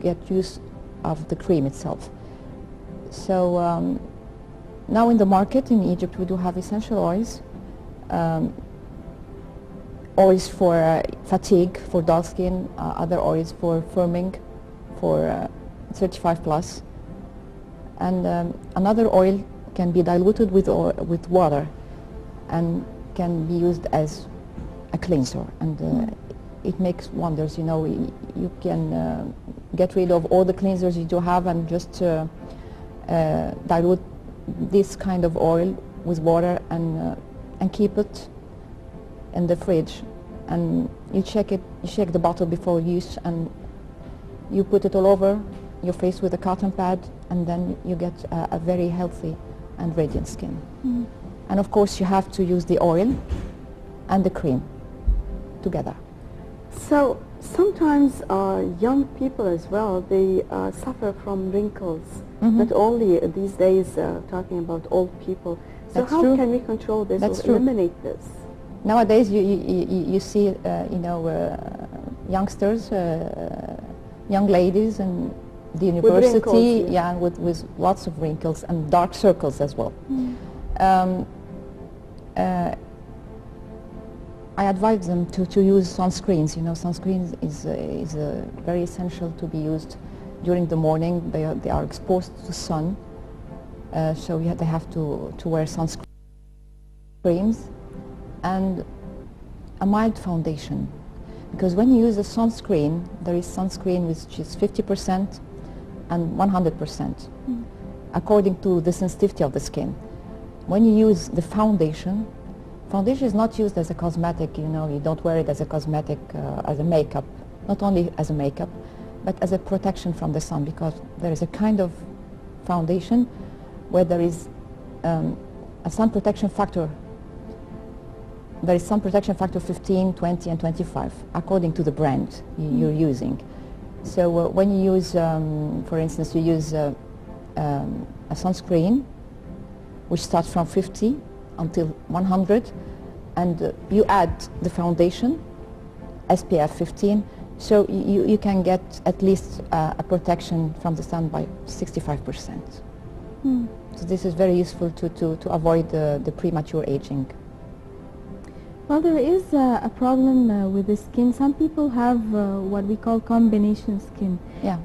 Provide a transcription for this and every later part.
get use of the cream itself. So now in the market in Egypt we do have essential oils, oils for fatigue, for dull skin, other oils for firming, for 35 plus. And another oil can be diluted with water and can be used as a cleanser, and it makes wonders. You know, you can get rid of all the cleansers you do have and just dilute this kind of oil with water and keep it in the fridge. And you check the bottle before use, and you put it all over your face with a cotton pad, and then you get a very healthy and radiant skin. Mm. And of course you have to use the oil and the cream together. So sometimes young people as well, they suffer from wrinkles. Mm-hmm. Not only these days talking about old people. So That's how true. Can we control this That's or true. eliminate this? Nowadays you see you know, youngsters, young ladies in the university, wrinkles, with lots of wrinkles and dark circles as well. Mm. I advise them to use sunscreens. You know, sunscreen is very essential to be used during the morning. They are exposed to sun, so they have to wear sunscreens and a mild foundation. Because when you use a sunscreen, there is sunscreen which is 50% and 100%, according to the sensitivity of the skin. When you use the foundation is not used as a cosmetic. You know, you don't wear it as a cosmetic, as a makeup, not only as a makeup, but as a protection from the sun, because there is a kind of foundation where there is a sun protection factor. There is sun protection factor 15, 20, and 25, according to the brand you're using. So when you use, for instance, you use a sunscreen, which starts from 50 until 100, and you add the foundation, SPF 15, so you can get at least a protection from the sun by 65%. So this is very useful to avoid the premature aging. Well, there is a problem with the skin. Some people have what we call combination skin. Yeah.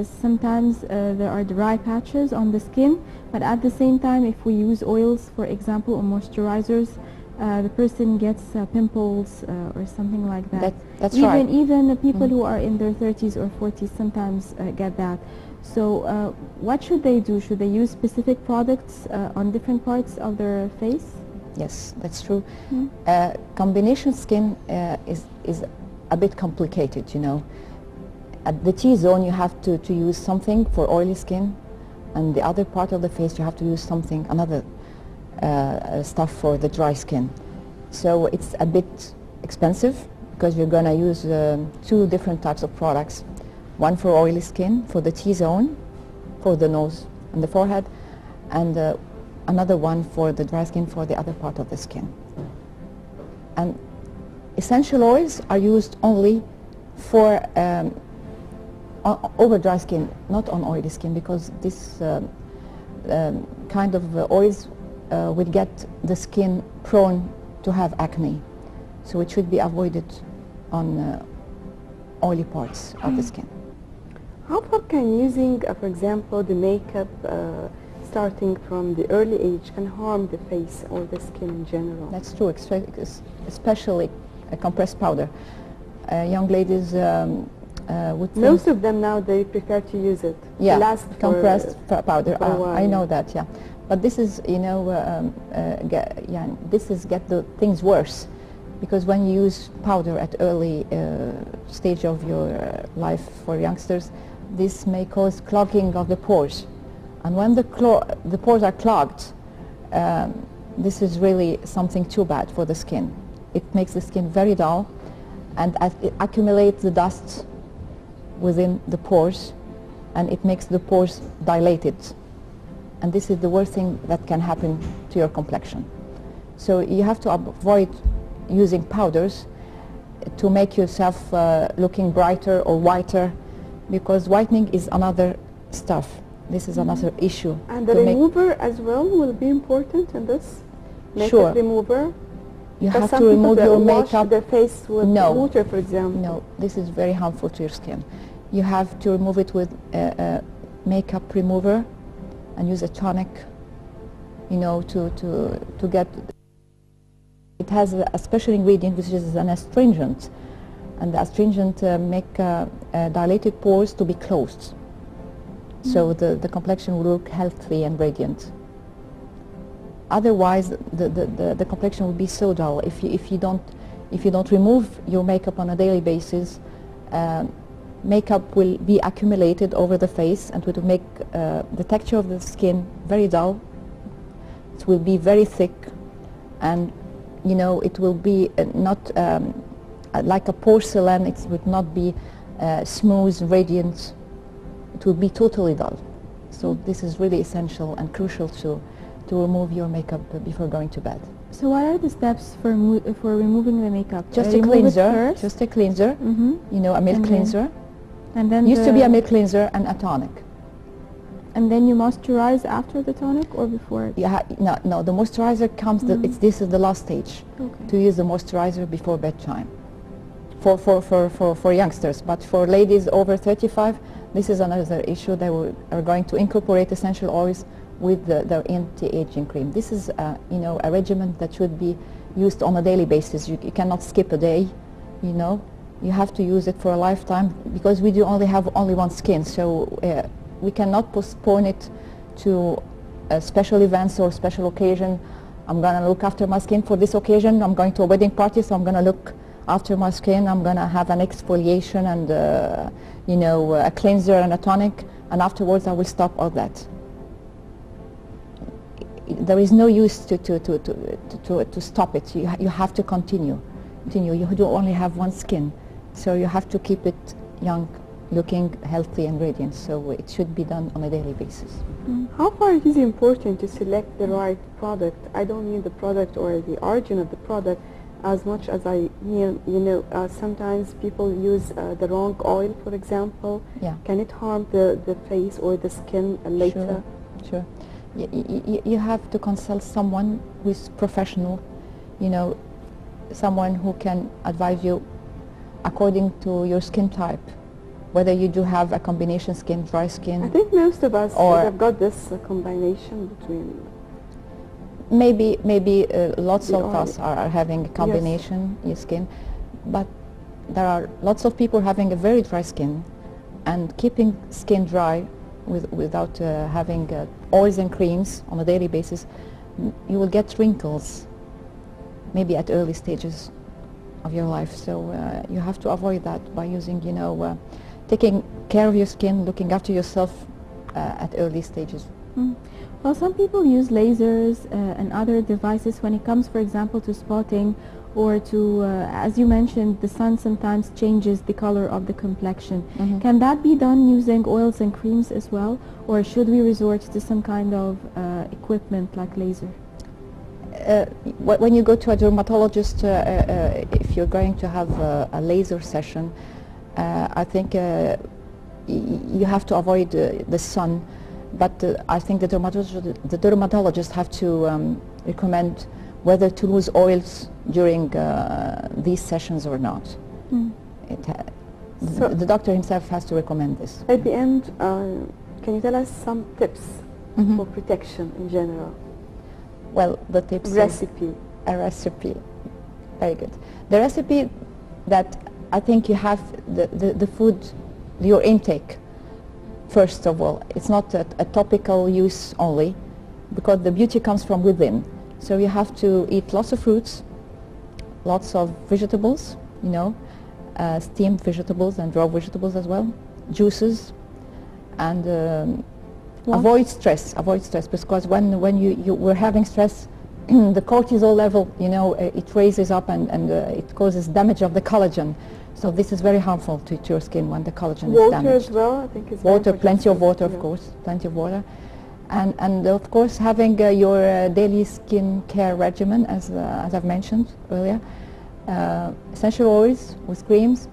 Sometimes there are dry patches on the skin, but at the same time, if we use oils, for example, or moisturizers, the person gets pimples or something like that. That's right. Even people who are in their 30s or 40s sometimes get that. So what should they do? Should they use specific products on different parts of their face? Yes, that's true. Combination skin is a bit complicated, you know. At the T-zone you have to use something for oily skin, and the other part of the face you have to use something, another stuff for the dry skin. So it's a bit expensive because you're going to use two different types of products. One for oily skin, for the T-zone, for the nose and the forehead, and another one for the dry skin, for the other part of the skin. And essential oils are used only for over dry skin, not on oily skin, because this kind of oils will get the skin prone to have acne. So it should be avoided on oily parts of the skin. How far can using, for example, the makeup starting from the early age can harm the face or the skin in general? That's true, especially compressed powder. Young ladies would think... Most of them now, they prefer to use it. Yeah, compressed powder. I know that, yeah. But this is, you know, get the things worse, because when you use powder at early stage of your life for youngsters, this may cause clogging of the pores. And when the pores are clogged, this is really something too bad for the skin. It makes the skin very dull, and it accumulates the dust within the pores, and it makes the pores dilated. And this is the worst thing that can happen to your complexion. So you have to avoid using powders to make yourself looking brighter or whiter, because whitening is another stuff. This is another issue. And the to make- remover as well will be important in this? Makeup Sure. remover? You Because have some to people remove that your wash makeup. their face with No. water, for example. No, this is very harmful to your skin. You have to remove it with a makeup remover and use a tonic, you know, to get. It has a special ingredient which is an astringent, and the astringent make dilated pores to be closed, so the complexion will look healthy and radiant. Otherwise, the complexion will be so dull. If you don't remove your makeup on a daily basis, makeup will be accumulated over the face and it will make the texture of the skin very dull. It will be very thick, and you know it will be not like a porcelain. It would not be smooth, radiant. It will be totally dull. So this is really essential and crucial to remove your makeup before going to bed. So what are the steps for removing the makeup? Just a Remove it cleanser, first? just a cleanser, you know, a milk And then- cleanser. And then Used to be a milk cleanser and a tonic. And then you moisturize after the tonic or before? Yeah, no, the moisturizer comes, this is the last stage, Okay. to use the moisturizer before bedtime for youngsters. But for ladies over 35, this is another issue. They are going to incorporate essential oils with their anti-aging cream. This is you know, a regimen that should be used on a daily basis. You cannot skip a day, you know. You have to use it for a lifetime, because we do only have one skin, so we cannot postpone it to special events or special occasion. I'm going to look after my skin for this occasion. I'm going to a wedding party, so I'm going to look after my skin. I'm going to have an exfoliation and you know, a cleanser and a tonic, and afterwards I will stop all that. There is no use to stop it. You have to continue. You do only have one skin, so you have to keep it young, looking healthy and radiant. So it should be done on a daily basis. How far it is important to select the right product? I don't mean the product or the origin of the product as much as I mean, you know, sometimes people use the wrong oil, for example. Yeah. Can it harm the face or the skin later? Sure. You have to consult someone who is professional, you know, someone who can advise you according to your skin type, whether you do have a combination skin, dry skin. I think most of us Or- have got this combination between. Maybe lots The of oil. us are having a combination skin, but there are lots of people having a very dry skin, and keeping skin dry without having oils and creams on a daily basis, you will get wrinkles maybe at early stages of your life. So you have to avoid that by using, you know, taking care of your skin, looking after yourself at early stages. Well, some people use lasers and other devices when it comes, for example, to spotting or to, as you mentioned, the sun sometimes changes the color of the complexion. Can that be done using oils and creams as well, or should we resort to some kind of equipment like laser? When you go to a dermatologist, if you're going to have a laser session, I think you have to avoid the sun. But I think the dermatologists have to recommend whether to use oils during these sessions or not. The doctor himself has to recommend this. At the end, can you tell us some tips for protection in general? Well, the tips is Recipe. a recipe. Very good. The recipe that I think you have the food, your intake. First of all, it's not a topical use only, because the beauty comes from within. So you have to eat lots of fruits, lots of vegetables, you know, steamed vegetables and raw vegetables as well, juices, and avoid stress, because when you were having stress, the cortisol level, you know, it raises up and it causes damage of the collagen. So this is very harmful to your skin when the collagen is damaged. Water as well, I think is very Water, important. plenty of water, Yeah. of course, plenty of water. And of course, having your daily skin care regimen, as I've mentioned earlier, essential oils with creams,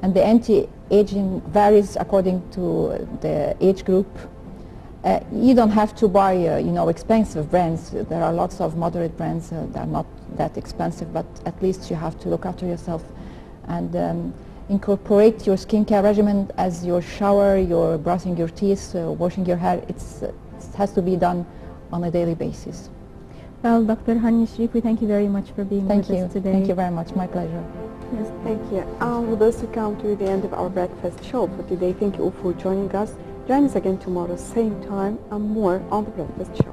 And the anti-aging varies according to the age group. You don't have to buy, expensive brands. There are lots of moderate brands that are not that expensive, but at least you have to look after yourself and incorporate your skincare regimen as your shower, your brushing your teeth, washing your hair. It has to be done on a daily basis. Well, Dr. Hania Sherif, we thank you very much for being with us today. Thank you very much. My pleasure. Yes. Thank you. With this, we come to the end of our breakfast show for today. Thank you all for joining us. Join us again tomorrow, same time, and more on the breakfast show.